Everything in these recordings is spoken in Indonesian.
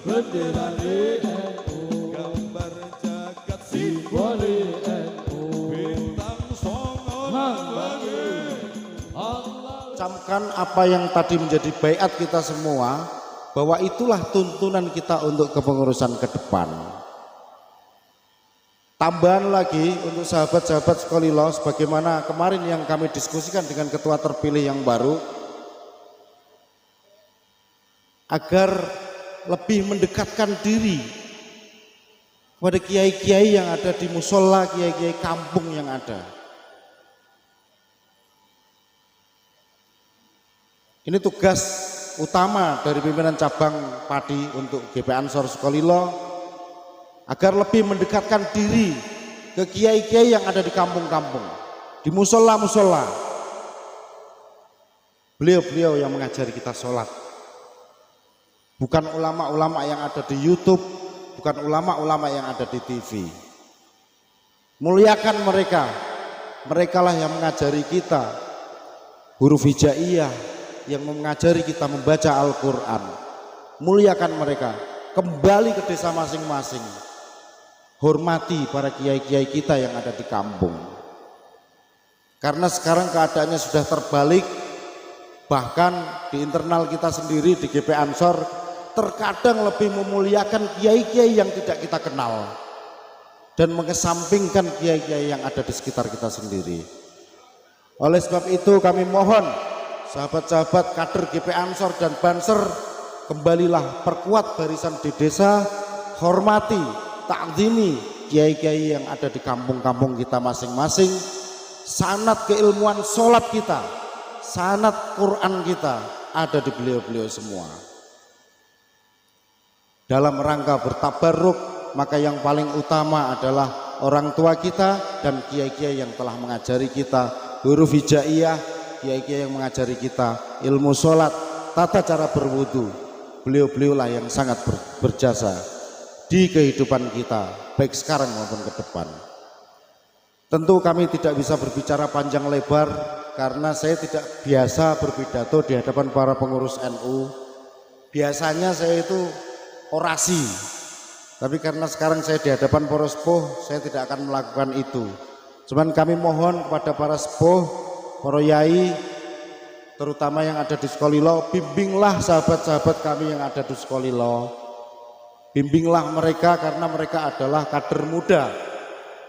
benderane gambar jagat simbole bintang songo camkan apa yang tadi menjadi baiat kita semua, bahwa itulah tuntunan kita untuk kepengurusan ke depan. Tambahan lagi untuk sahabat-sahabat Sukolilo, sebagaimana kemarin yang kami diskusikan dengan ketua terpilih yang baru, agar lebih mendekatkan diri kepada kiai-kiai yang ada di musola, kiai-kiai kampung yang ada. Ini tugas utama dari pimpinan cabang Padi untuk GP Ansor Sukolilo, agar lebih mendekatkan diri ke kiai-kiai yang ada di kampung-kampung, di musola-musola. Beliau-beliau yang mengajari kita sholat, bukan ulama-ulama yang ada di YouTube, bukan ulama-ulama yang ada di TV. Muliakan mereka, merekalah yang mengajari kita huruf hijaiyah, yang mengajari kita membaca Al-Quran. Muliakan mereka, kembali ke desa masing-masing, hormati para kiai-kiai kita yang ada di kampung. Karena sekarang keadaannya sudah terbalik, bahkan di internal kita sendiri di GP Ansor terkadang lebih memuliakan kiai-kiai yang tidak kita kenal dan mengesampingkan kiai-kiai yang ada di sekitar kita sendiri. Oleh sebab itu kami mohon sahabat-sahabat kader GP Ansor dan Banser, kembalilah perkuat barisan di desa, hormati, takzimi kiai-kiai yang ada di kampung-kampung kita masing-masing. Sanad keilmuan sholat kita, sanad Quran kita ada di beliau-beliau semua. Dalam rangka bertabarruk, maka yang paling utama adalah orang tua kita dan kiai-kiai yang telah mengajari kita huruf hijaiyah, kiai-kiai yang mengajari kita ilmu sholat, tata cara berwudu. Beliau-beliaulah yang sangat berjasa di kehidupan kita, baik sekarang maupun ke depan. Tentu kami tidak bisa berbicara panjang lebar karena saya tidak biasa berpidato di hadapan para pengurus NU. Biasanya saya itu orasi, tapi karena sekarang saya di hadapan para sepuh, saya tidak akan melakukan itu. Cuman kami mohon kepada para sepuh, para yai, terutama yang ada di Sukolilo, bimbinglah sahabat-sahabat kami yang ada di Sukolilo. Bimbinglah mereka karena mereka adalah kader muda.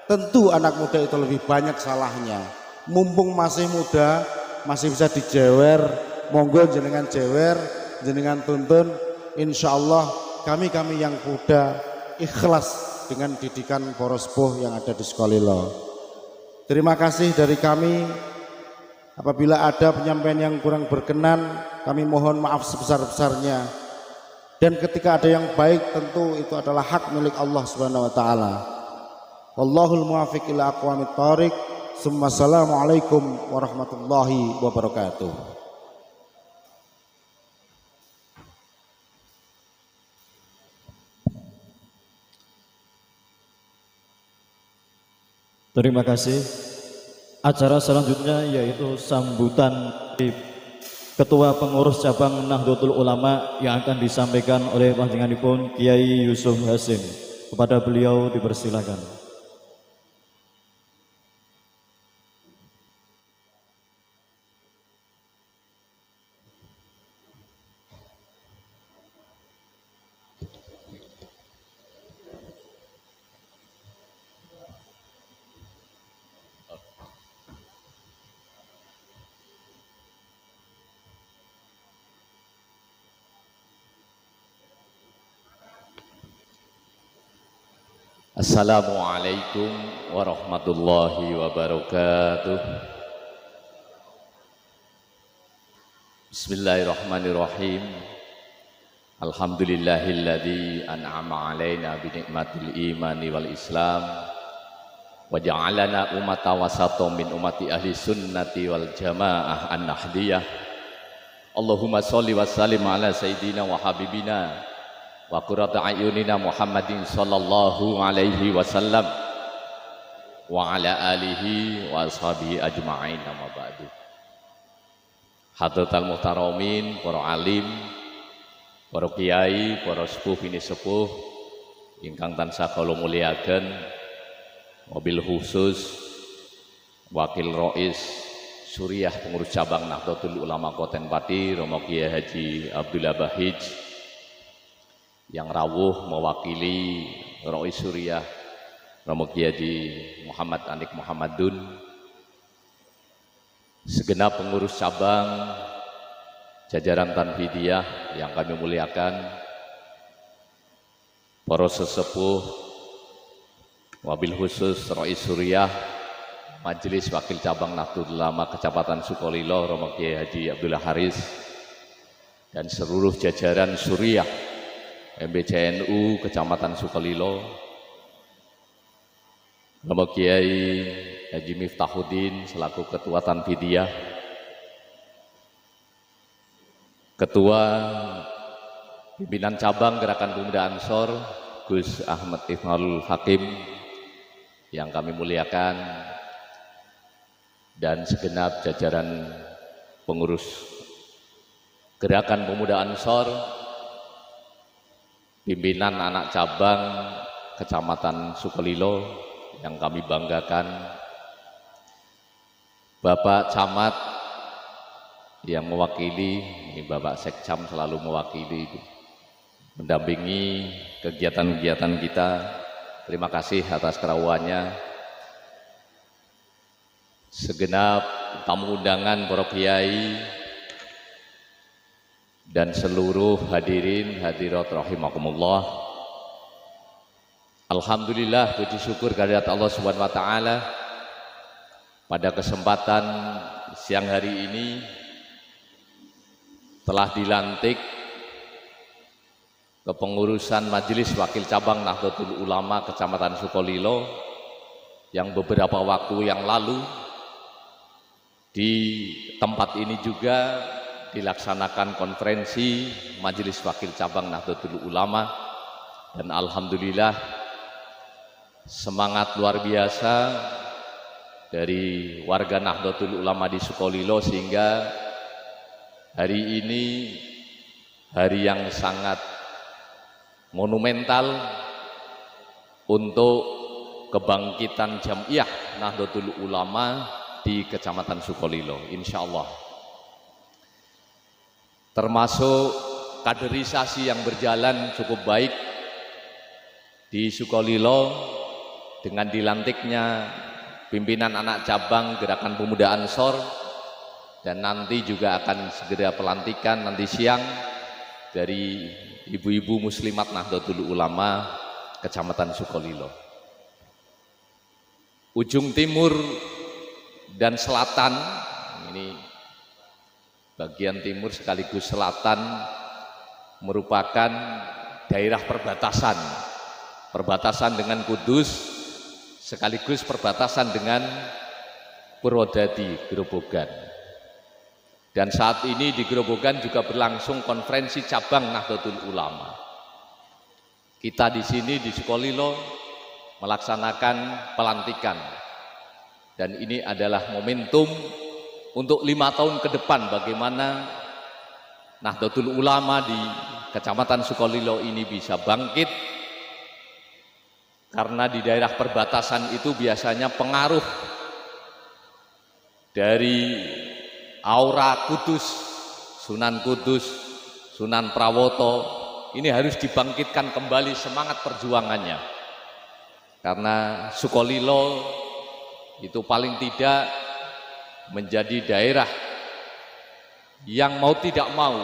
Tentu anak muda itu lebih banyak salahnya. Mumpung masih muda, masih bisa dijewer, monggo jenengan jewer, jenengan tuntun. Insya Allah kami-kami yang muda ikhlas dengan didikan para sepuh yang ada di Sukolilo. Terima kasih dari kami. Apabila ada penyampaian yang kurang berkenan, kami mohon maaf sebesar-besarnya. Dan ketika ada yang baik, tentu itu adalah hak milik Allah Subhanahu wa taala. Wallahul muwaffiq ila aqwamit thoriq. Assalamualaikum warahmatullahi wabarakatuh. Terima kasih. Acara selanjutnya yaitu sambutan Ketua Pengurus Cabang Nahdlatul Ulama yang akan disampaikan oleh panjenenganipun Kiai Yusuf Hasim. Kepada beliau dipersilakan. Assalamualaikum warahmatullahi wabarakatuh. Bismillahirrahmanirrahim. Alhamdulillahilladzi an'ama alaina bi ni'matil imani wal islam wa ja'alana ummatan wasatan min ummati ahli sunnati wal jamaah an-nahdiyah. Allahumma sholli wa sallim ala sayyidina wa habibina wa qurratu ayunina Muhammadin sallallahu alaihi wasallam wa ala alihi wa ashabihi ajma'in, amma ba'du. Hadratal Muhtaramin, para alim, para kiai, para sepuh bini sepuh ingkang tansah kula mulyakaken, mobil khusus Wakil Rais Suriah Pengurus Cabang Nahdlatul Ulama Klaten Pati Romo Kiai Haji Abdullah Bahij yang rawuh mewakili Rais Suriah Romo Kiai Haji Muhammad Anik Muhammadun, segenap pengurus cabang, jajaran Tanfidiyah yang kami muliakan, para sesepuh, wabil khusus Rais Suriah, Majelis Wakil Cabang Nahdlatul Ulama Kecamatan Sukolilo Romo Kiai Haji Abdullah Haris, dan seluruh jajaran Suriah MBCNU Kecamatan Sukolilo, Romo Kiai Haji Miftahuddin selaku Ketua Tanfidiyah, Ketua Pimpinan Cabang Gerakan Pemuda Ansor Gus Ahmad Ibnul Hakim yang kami muliakan, dan segenap jajaran pengurus Gerakan Pemuda Ansor, pimpinan anak cabang Kecamatan Sukolilo yang kami banggakan, Bapak Camat yang mewakili, ini Bapak Sekcam selalu mewakili, mendampingi kegiatan-kegiatan kita. Terima kasih atas kerawaannya. Segenap tamu undangan, para kiai, dan seluruh hadirin hadirat rahimakumullah. Alhamdulillah, puji syukur kehadirat Allah Subhanahu wa taala. Pada kesempatan siang hari ini telah dilantik kepengurusan Majelis Wakil Cabang Nahdlatul Ulama Kecamatan Sukolilo yang beberapa waktu yang lalu di tempat ini juga dilaksanakan konferensi Majelis Wakil Cabang Nahdlatul Ulama, dan alhamdulillah semangat luar biasa dari warga Nahdlatul Ulama di Sukolilo sehingga hari ini hari yang sangat monumental untuk kebangkitan Jamiah Nahdlatul Ulama di Kecamatan Sukolilo, insya Allah. Termasuk kaderisasi yang berjalan cukup baik di Sukolilo dengan dilantiknya pimpinan anak cabang Gerakan Pemuda Ansor, dan nanti juga akan segera pelantikan nanti siang dari ibu-ibu muslimat Nahdlatul Ulama Kecamatan Sukolilo. Ujung timur dan selatan, ini bagian timur sekaligus selatan, merupakan daerah perbatasan dengan Kudus sekaligus perbatasan dengan Purwodadi, Grobogan. Dan saat ini di Grobogan juga berlangsung konferensi cabang Nahdlatul Ulama. Kita di sini di Sukolilo melaksanakan pelantikan, dan ini adalah momentum untuk 5 tahun ke depan bagaimana Nahdlatul Ulama di Kecamatan Sukolilo ini bisa bangkit, karena di daerah perbatasan itu biasanya pengaruh dari aura Kudus, Sunan Kudus, Sunan Prawoto, ini harus dibangkitkan kembali semangat perjuangannya, karena Sukolilo itu paling tidak menjadi daerah yang mau tidak mau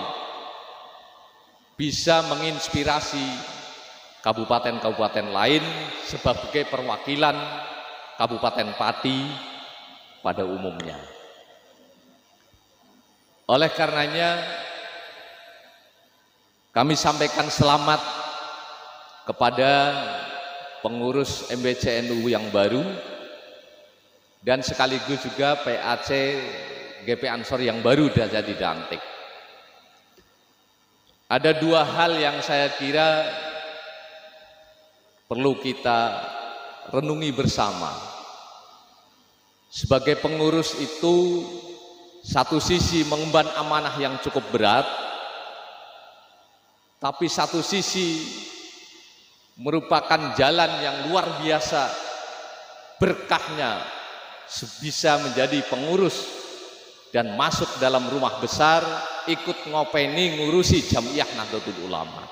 bisa menginspirasi kabupaten-kabupaten lain sebagai perwakilan Kabupaten Pati pada umumnya. Oleh karenanya kami sampaikan selamat kepada pengurus MBCNU yang baru, dan sekaligus juga PAC GP Ansor yang baru saja dilantik. Ada 2 hal yang saya kira perlu kita renungi bersama. Sebagai pengurus itu satu sisi mengemban amanah yang cukup berat, tapi satu sisi merupakan jalan yang luar biasa berkahnya bisa menjadi pengurus dan masuk dalam rumah besar, ikut ngopeni ngurusi Jamiah Nahdlatul Ulama.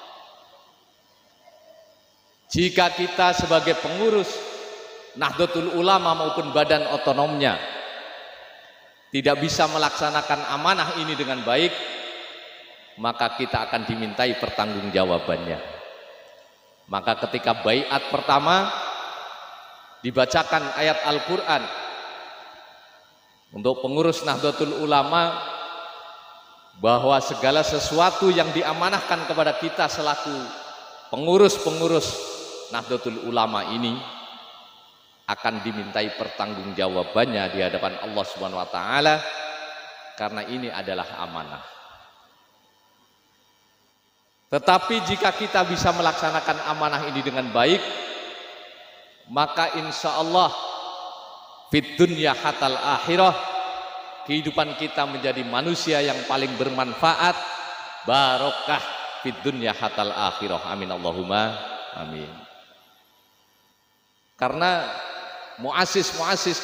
Jika kita sebagai pengurus Nahdlatul Ulama maupun badan otonomnya tidak bisa melaksanakan amanah ini dengan baik, maka kita akan dimintai pertanggungjawabannya. Maka ketika baiat pertama dibacakan ayat Al-Quran untuk pengurus Nahdlatul Ulama, bahwa segala sesuatu yang diamanahkan kepada kita selaku pengurus-pengurus Nahdlatul Ulama ini akan dimintai pertanggungjawabannya di hadapan Allah Subhanahu wa taala, karena ini adalah amanah. Tetapi jika kita bisa melaksanakan amanah ini dengan baik, maka insya Allah fid dunya hatal akhirah, kehidupan kita menjadi manusia yang paling bermanfaat, barokah fid dunya hatal akhirah. Amin Allahumma amin. Karena muassis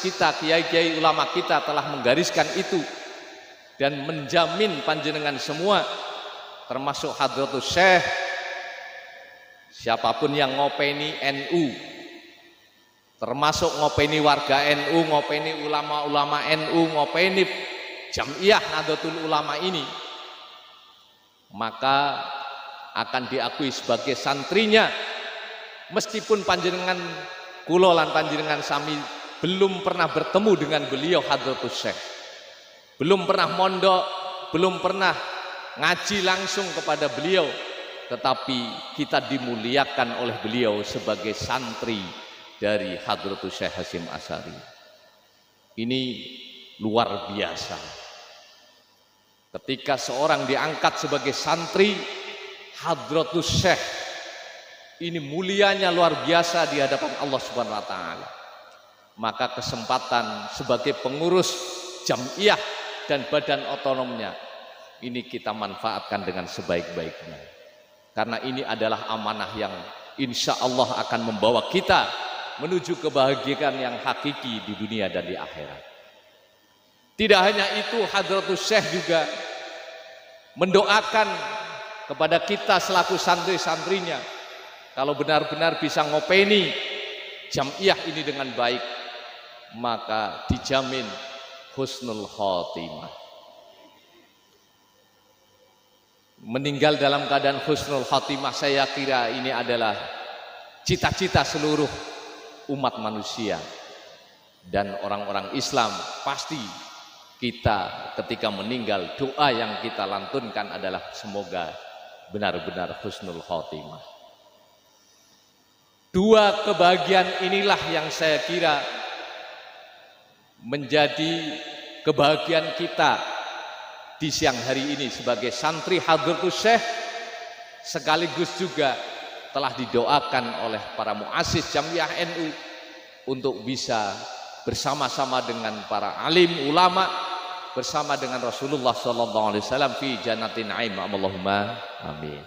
kita, kiai-kiai ulama kita telah menggariskan itu dan menjamin panjenengan semua, termasuk Hadratus Syekh, siapapun yang ngopeni NU, termasuk ngopeni warga NU, ngopeni ulama-ulama NU, ngopeni Jamiah Nahdlatul Ulama ini, maka akan diakui sebagai santrinya, meskipun panjenengan kula lan panjenengan sami belum pernah bertemu dengan beliau Hadratus Syekh, belum pernah mondok, belum pernah ngaji langsung kepada beliau, tetapi kita dimuliakan oleh beliau sebagai santri dari Hadratus Syekh Hasyim Asy'ari. Ini luar biasa. Ketika seorang diangkat sebagai santri Hadratus Syekh, ini mulianya luar biasa di hadapan Allah Subhanahu wa taala. Maka kesempatan sebagai pengurus Jamiah dan badan otonomnya ini kita manfaatkan dengan sebaik-baiknya. Karena ini adalah amanah yang insya Allah akan membawa kita menuju kebahagiaan yang hakiki di dunia dan di akhirat. Tidak hanya itu, Hadratus Syekh juga mendoakan kepada kita selaku santri-santrinya, kalau benar-benar bisa ngopeni Jamiah ini dengan baik, maka dijamin husnul khotimah. Meninggal dalam keadaan husnul khotimah, saya kira ini adalah cita-cita seluruh umat manusia dan orang-orang Islam. Pasti kita ketika meninggal, doa yang kita lantunkan adalah semoga benar-benar husnul khotimah. Dua kebahagiaan inilah yang saya kira menjadi kebahagiaan kita di siang hari ini sebagai santri Hadratus Syekh, sekaligus juga telah didoakan oleh para muassis Jamiah NU untuk bisa bersama-sama dengan para alim ulama, bersama dengan Rasulullah SAW fi jannatin na'im. Allahumma amin.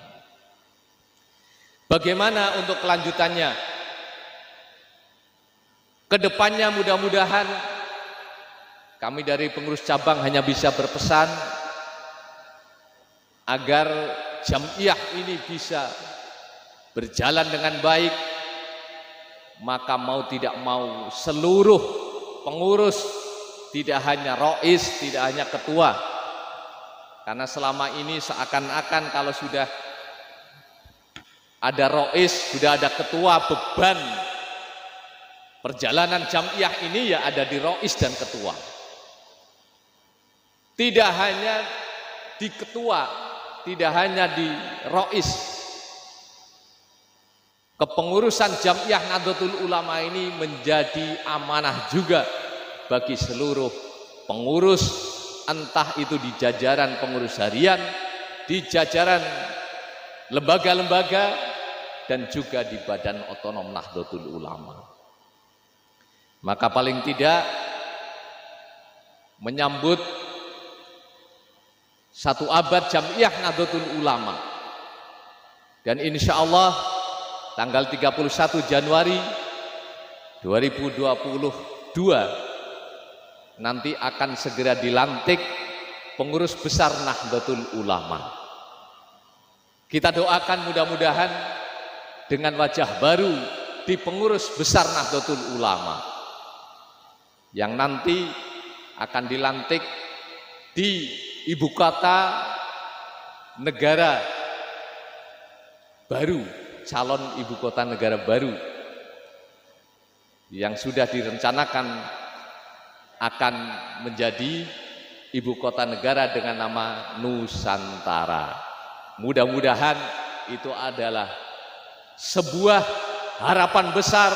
Bagaimana untuk kelanjutannya? Kedepannya mudah-mudahan kami dari pengurus cabang hanya bisa berpesan agar Jamiah ini bisa berjalan dengan baik. Maka mau tidak mau seluruh pengurus, tidak hanya rois, tidak hanya ketua, karena selama ini seakan-akan kalau sudah ada rois, sudah ada ketua, beban perjalanan Jamiah ini ya ada di rois dan ketua. Tidak hanya di ketua, tidak hanya di rois. Kepengurusan Jamiah Nahdlatul Ulama ini menjadi amanah juga bagi seluruh pengurus, entah itu di jajaran pengurus harian, di jajaran lembaga-lembaga, dan juga di badan otonom Nahdlatul Ulama. Maka paling tidak menyambut 1 abad Jam'iyah Nahdlatul Ulama. Dan insya Allah tanggal 31 Januari 2022 nanti akan segera dilantik pengurus besar Nahdlatul Ulama. Kita doakan mudah-mudahan dengan wajah baru di pengurus besar Nahdlatul Ulama yang nanti akan dilantik di ibu kota negara baru, calon ibu kota negara baru yang sudah direncanakan akan menjadi ibu kota negara dengan nama Nusantara. Mudah-mudahan itu adalah sebuah harapan besar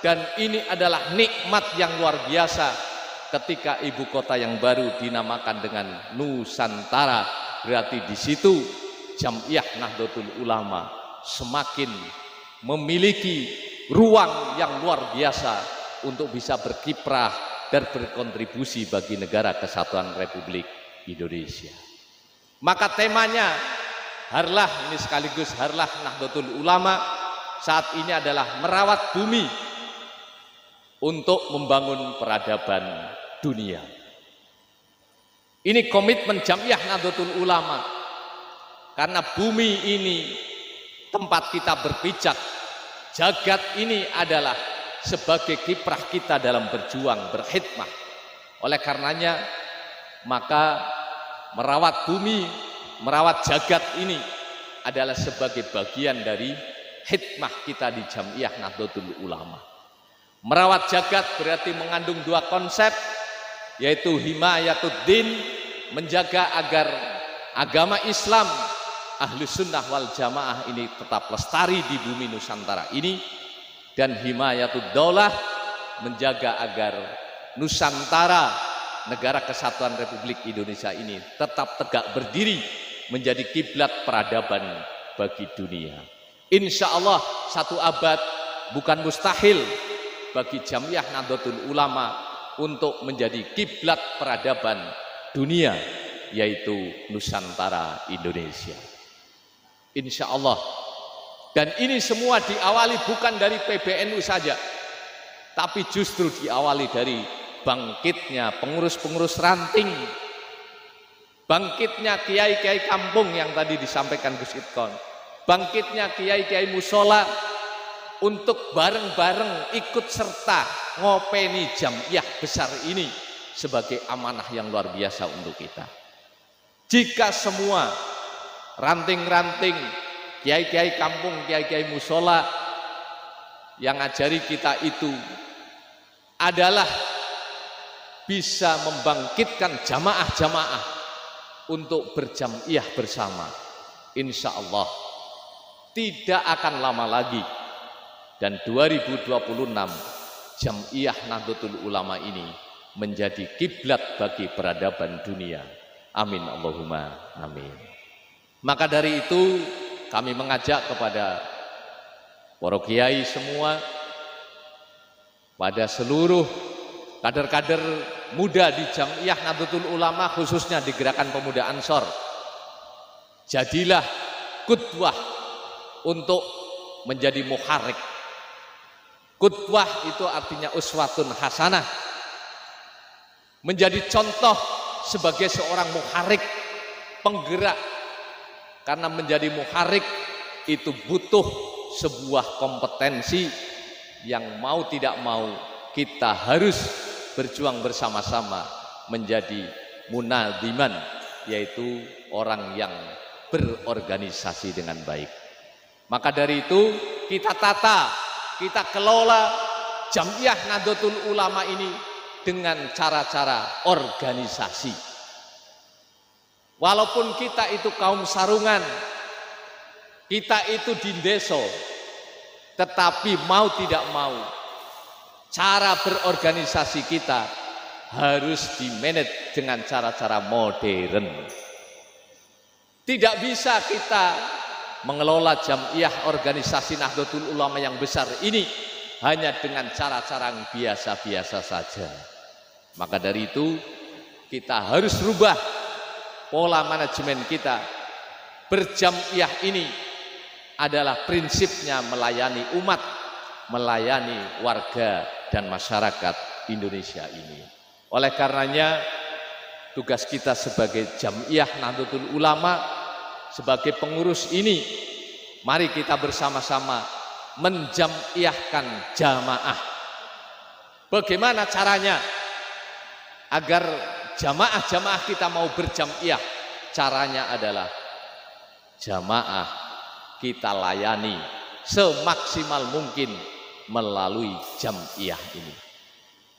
dan ini adalah nikmat yang luar biasa ketika ibu kota yang baru dinamakan dengan Nusantara. Berarti di situ Jam'iyah Nahdlatul Ulama semakin memiliki ruang yang luar biasa untuk bisa berkiprah dan berkontribusi bagi negara kesatuan Republik Indonesia. Maka temanya Harlah, ini sekaligus Harlah Nahdlatul Ulama saat ini adalah merawat bumi untuk membangun peradaban dunia. Ini komitmen Jam'iyah Nahdlatul Ulama, karena bumi ini tempat kita berpijak, jagat ini adalah sebagai kiprah kita dalam berjuang, berkhidmah. Oleh karenanya, maka merawat bumi, merawat jagat ini adalah sebagai bagian dari khidmah kita di Jam'iyah Nahdlatul Ulama. Merawat jagat berarti mengandung 2 konsep, yaitu himayatuddin, menjaga agar agama Islam Ahlus Sunnah wal Jamaah ini tetap lestari di bumi Nusantara ini, dan himayatud daulah, menjaga agar Nusantara, negara kesatuan Republik Indonesia ini tetap tegak berdiri menjadi kiblat peradaban bagi dunia. Insya Allah 1 abad bukan mustahil bagi Jam'iyah Nahdlatul Ulama untuk menjadi kiblat peradaban dunia, yaitu Nusantara Indonesia. Insya Allah. Dan ini semua diawali bukan dari PBNU saja, tapi justru diawali dari bangkitnya pengurus-pengurus ranting, bangkitnya kiai-kiai kampung yang tadi disampaikan Gus Idkon, bangkitnya kiai-kiai musola untuk bareng-bareng ikut serta ngopeni Jam'iyah besar ini sebagai amanah yang luar biasa untuk kita. Jika semua ranting-ranting kiai-kiai kampung, kiai-kiai musola yang ngajari kita itu adalah bisa membangkitkan jamaah-jamaah untuk berjam'iyah bersama, insya Allah tidak akan lama lagi dan 2026 Jam'iyah Nahdlatul Ulama ini menjadi kiblat bagi peradaban dunia. Amin Allahumma amin. Maka dari itu kami mengajak kepada para kiai semua, pada seluruh kader-kader muda di Jam'iyah Nahdlatul Ulama, khususnya di Gerakan Pemuda Ansor, jadilah qudwah untuk menjadi muharrik. Qudwah itu artinya uswatun hasanah, menjadi contoh sebagai seorang muharrik, penggerak. Karena menjadi muharrik itu butuh sebuah kompetensi yang mau tidak mau kita harus berjuang bersama-sama menjadi munadhiman, yaitu orang yang berorganisasi dengan baik. Maka dari itu kita tata, kita kelola Jam'iyah Nahdlatul Ulama ini dengan cara-cara organisasi. Walaupun kita itu kaum sarungan, kita itu di deso, tetapi mau tidak mau cara berorganisasi kita harus dimanage dengan cara-cara modern. Tidak bisa kita mengelola Jam'iyah organisasi Nahdlatul Ulama yang besar ini hanya dengan cara-cara yang biasa-biasa saja. Maka dari itu kita harus rubah pola manajemen kita berjam'iyah ini adalah prinsipnya melayani umat, melayani warga dan masyarakat Indonesia ini. Oleh karenanya tugas kita sebagai Jam'iyah Nahdlatul Ulama, sebagai pengurus ini, mari kita bersama-sama menjam'iyahkan jamaah. Bagaimana caranya agar jamaah-jamaah kita mau berjam'iyah? Caranya adalah jamaah kita layani semaksimal mungkin melalui jam'iyah ini.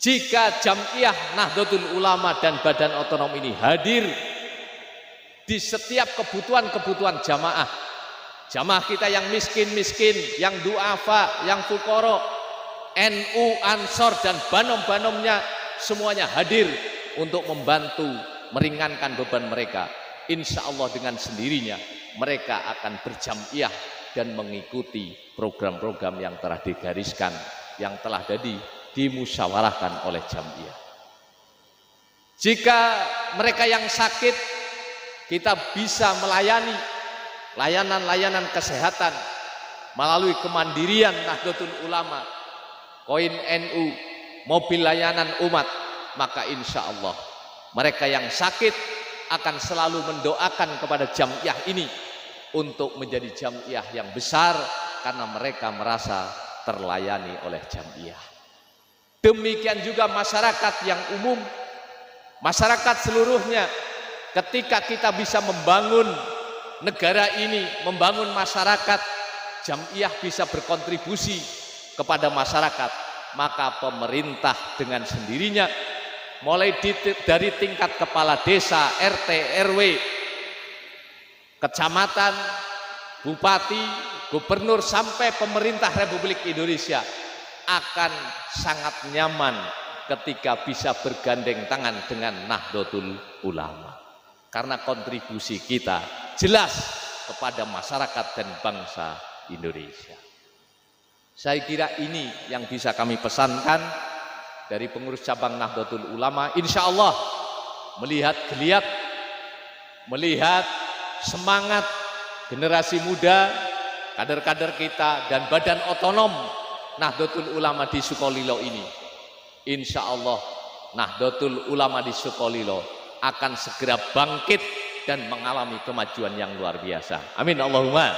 Jika Jam'iyah Nahdlatul Ulama dan Badan Otonom ini hadir di setiap kebutuhan-kebutuhan jamaah, jamaah kita yang miskin-miskin, yang duafa, yang fukoro, NU, Ansor dan banom-banomnya semuanya hadir untuk membantu meringankan beban mereka. Insya Allah dengan sendirinya mereka akan berjam'iyah dan mengikuti program-program yang telah digariskan, yang telah dimusyawarahkan oleh Jam'iyah. Jika mereka yang sakit, kita bisa melayani layanan-layanan kesehatan melalui kemandirian Nahdlatul Ulama, koin NU, mobil layanan umat, maka insya Allah mereka yang sakit akan selalu mendoakan kepada Jam'iyah ini untuk menjadi Jam'iyah yang besar karena mereka merasa terlayani oleh Jam'iyah. Demikian juga masyarakat yang umum, masyarakat seluruhnya, ketika kita bisa membangun negara ini, membangun masyarakat, Jam'iyah bisa berkontribusi kepada masyarakat, maka pemerintah dengan sendirinya mulai dari tingkat kepala desa, RT, RW, kecamatan, bupati, gubernur sampai pemerintah Republik Indonesia akan sangat nyaman ketika bisa bergandeng tangan dengan Nahdlatul Ulama, karena kontribusi kita jelas kepada masyarakat dan bangsa Indonesia. Saya kira ini yang bisa kami pesankan dari pengurus cabang Nahdlatul Ulama. Insya Allah melihat geliat, melihat semangat generasi muda, kader-kader kita dan badan otonom Nahdlatul Ulama di Sukolilo ini, insya Allah Nahdlatul Ulama di Sukolilo akan segera bangkit dan mengalami kemajuan yang luar biasa. Amin Allahumma.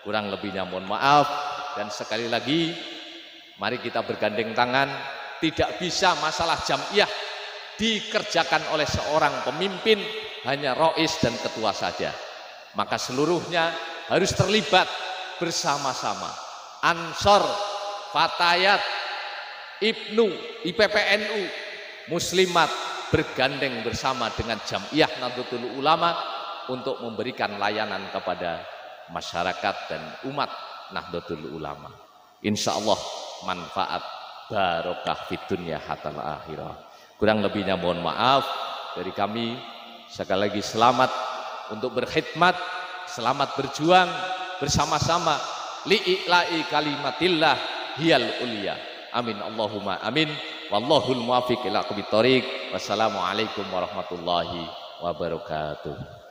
Kurang lebihnya mohon maaf, dan sekali lagi mari kita bergandeng tangan. Tidak bisa masalah Jam'iyah dikerjakan oleh seorang pemimpin, hanya rois dan ketua saja, maka seluruhnya harus terlibat bersama-sama. Ansor, Fatayat, Ibnu, IPPNU, Muslimat bergandeng bersama dengan Jam'iyah Nahdlatul Ulama untuk memberikan layanan kepada masyarakat dan umat Nahdlatul Ulama. Insya Allah manfaat barokah fid dunya hatal akhirah. Kurang lebihnya mohon maaf dari kami. Sekali lagi selamat untuk berkhidmat, selamat berjuang bersama-sama li'i'la'i kalimatillah hiyal ulia. Amin Allahumma amin. Wallahul muwaffiq ila aqwamit thoriq. Wassalamualaikum warahmatullahi wabarakatuh.